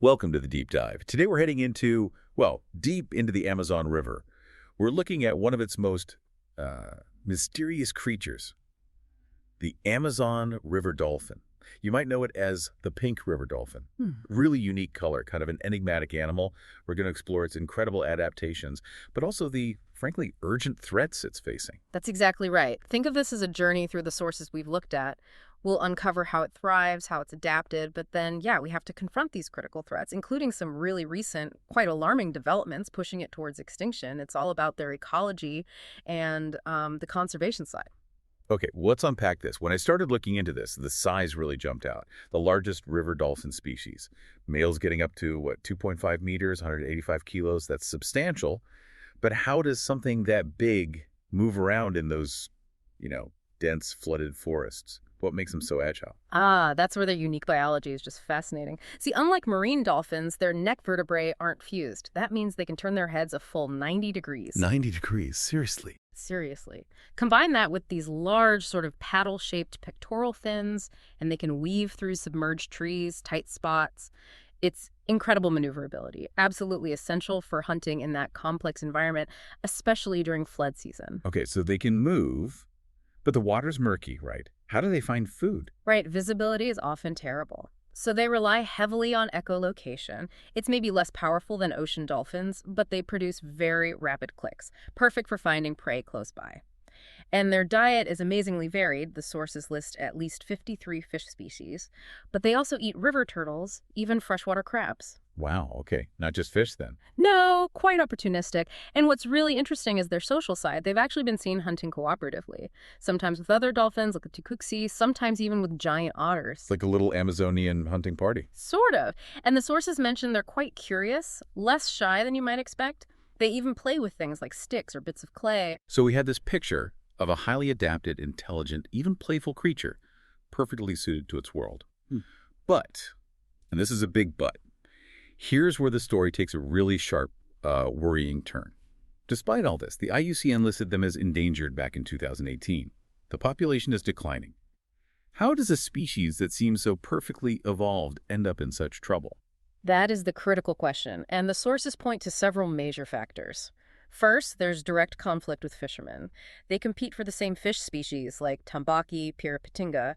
Welcome to the deep dive. Today we're heading into, well, deep into the Amazon River. We're looking at one of its most mysterious creatures, the Amazon River dolphin. You might know it as the pink river dolphin. Really unique color, kind of an enigmatic animal. We're going to explore its incredible adaptations, but also the, frankly, urgent threats it's facing. That's exactly right. Think of this as a journey through the sources we've looked at. We'll uncover how it thrives, how it's adapted, but then, yeah, we have to confront these critical threats, including some really recent, quite alarming developments pushing it towards extinction. It's all about their ecology and the conservation side. Okay, let's unpack this. When I started looking into this, the size really jumped out. The largest river dolphin species. Males getting up to, 2.5 meters, 185 kilos. That's substantial. But how does something that big move around in those, dense, flooded forests? What makes them so agile? That's where their unique biology is just fascinating. See, unlike marine dolphins, their neck vertebrae aren't fused. That means they can turn their heads a full 90 degrees. 90 degrees, seriously. Seriously. Combine that with these large sort of paddle-shaped pectoral fins, and they can weave through submerged trees, tight spots. It's incredible maneuverability, absolutely essential for hunting in that complex environment, especially during flood season. Okay, so they can move, but the water's murky, right? How do they find food? Right, visibility is often terrible. So they rely heavily on echolocation. It's maybe less powerful than ocean dolphins, but they produce very rapid clicks, perfect for finding prey close by. And their diet is amazingly varied. The sources list at least 53 fish species, but they also eat river turtles, even freshwater crabs. Wow, okay. Not just fish then. No, quite opportunistic. And what's really interesting is their social side. They've actually been seen hunting cooperatively, sometimes with other dolphins, like the tucuxi, sometimes even with giant otters. Like a little Amazonian hunting party. Sort of. And the sources mention they're quite curious, less shy than you might expect. They even play with things like sticks or bits of clay. So we had this picture of a highly adapted, intelligent, even playful creature, perfectly suited to its world. But, and this is a big but, here's where the story takes a really sharp, worrying turn. Despite all this, the IUCN listed them as endangered back in 2018. The population is declining. How does a species that seems so perfectly evolved end up in such trouble? That is the critical question, and the sources point to several major factors. First, there's direct conflict with fishermen. They compete for the same fish species, like tambaki, pirapitinga.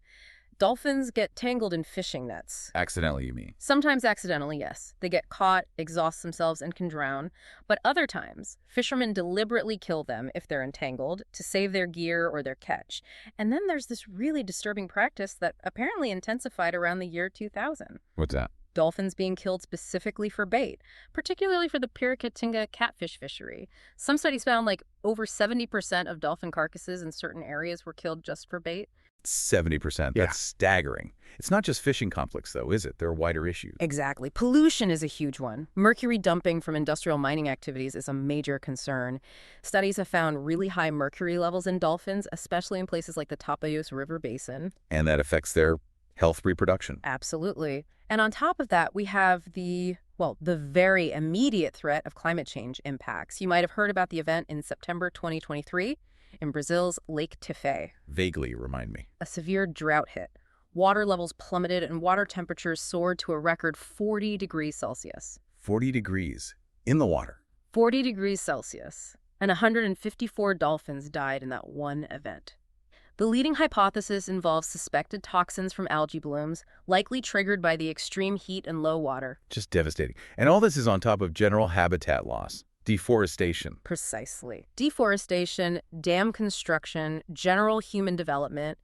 Dolphins get tangled in fishing nets. Accidentally, you mean? Sometimes accidentally, yes. They get caught, exhaust themselves, and can drown. But other times, fishermen deliberately kill them if they're entangled to save their gear or their catch. And then there's this really disturbing practice that apparently intensified around the year 2000. What's that? Dolphins being killed specifically for bait, particularly for the pirakitinga catfish fishery. Some studies found like over 70% of dolphin carcasses in certain areas were killed just for bait. 70%. That's staggering. It's not just fishing conflicts, though, is it? There are wider issues. Exactly. Pollution is a huge one. Mercury dumping from industrial mining activities is a major concern. Studies have found really high mercury levels in dolphins, especially in places like the Tapajos River Basin. And that affects their health reproduction. Absolutely. And on top of that, we have the very immediate threat of climate change impacts. You might have heard about the event in September 2023 in Brazil's Lake Tife. Vaguely, remind me. A severe drought hit. Water levels plummeted and water temperatures soared to a record 40 degrees Celsius. 40 degrees in the water. 40 degrees Celsius. And 154 dolphins died in that one event. The leading hypothesis involves suspected toxins from algae blooms, likely triggered by the extreme heat and low water. Just devastating. And all this is on top of general habitat loss, deforestation. Precisely. Deforestation, dam construction, general human development.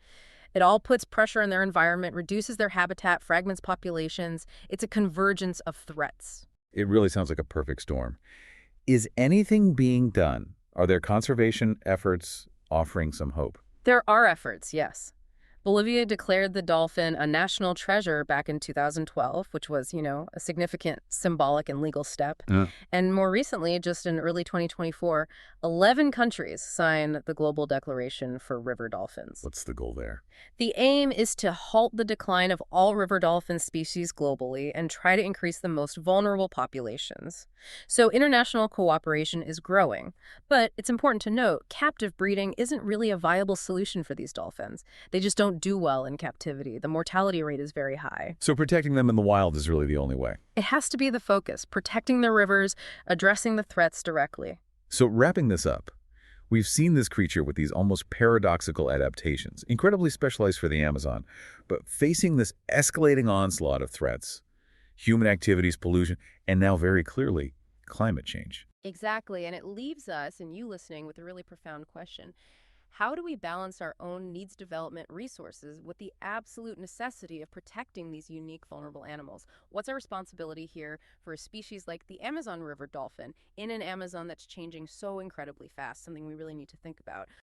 It all puts pressure on their environment, reduces their habitat, fragments populations. It's a convergence of threats. It really sounds like a perfect storm. Is anything being done? Are there conservation efforts offering some hope? There are efforts, yes. Bolivia declared the dolphin a national treasure back in 2012, which was, a significant symbolic and legal step. And more recently, just in early 2024, 11 countries signed the Global Declaration for River Dolphins. What's the goal there? The aim is to halt the decline of all river dolphin species globally and try to increase the most vulnerable populations. So international cooperation is growing. But it's important to note, captive breeding isn't really a viable solution for these dolphins. They just don't don't do well in captivity. The mortality rate is very high. So protecting them in the wild is really the only way. It has to be the focus, protecting the rivers, addressing the threats directly. So wrapping this up, we've seen this creature with these almost paradoxical adaptations, incredibly specialized for the Amazon, but facing this escalating onslaught of threats, human activities, pollution, and now very clearly, climate change. Exactly, and it leaves us, and you listening, with a really profound question. How do we balance our own needs development resources with the absolute necessity of protecting these unique, vulnerable animals? What's our responsibility here for a species like the Amazon River dolphin in an Amazon that's changing so incredibly fast, something we really need to think about?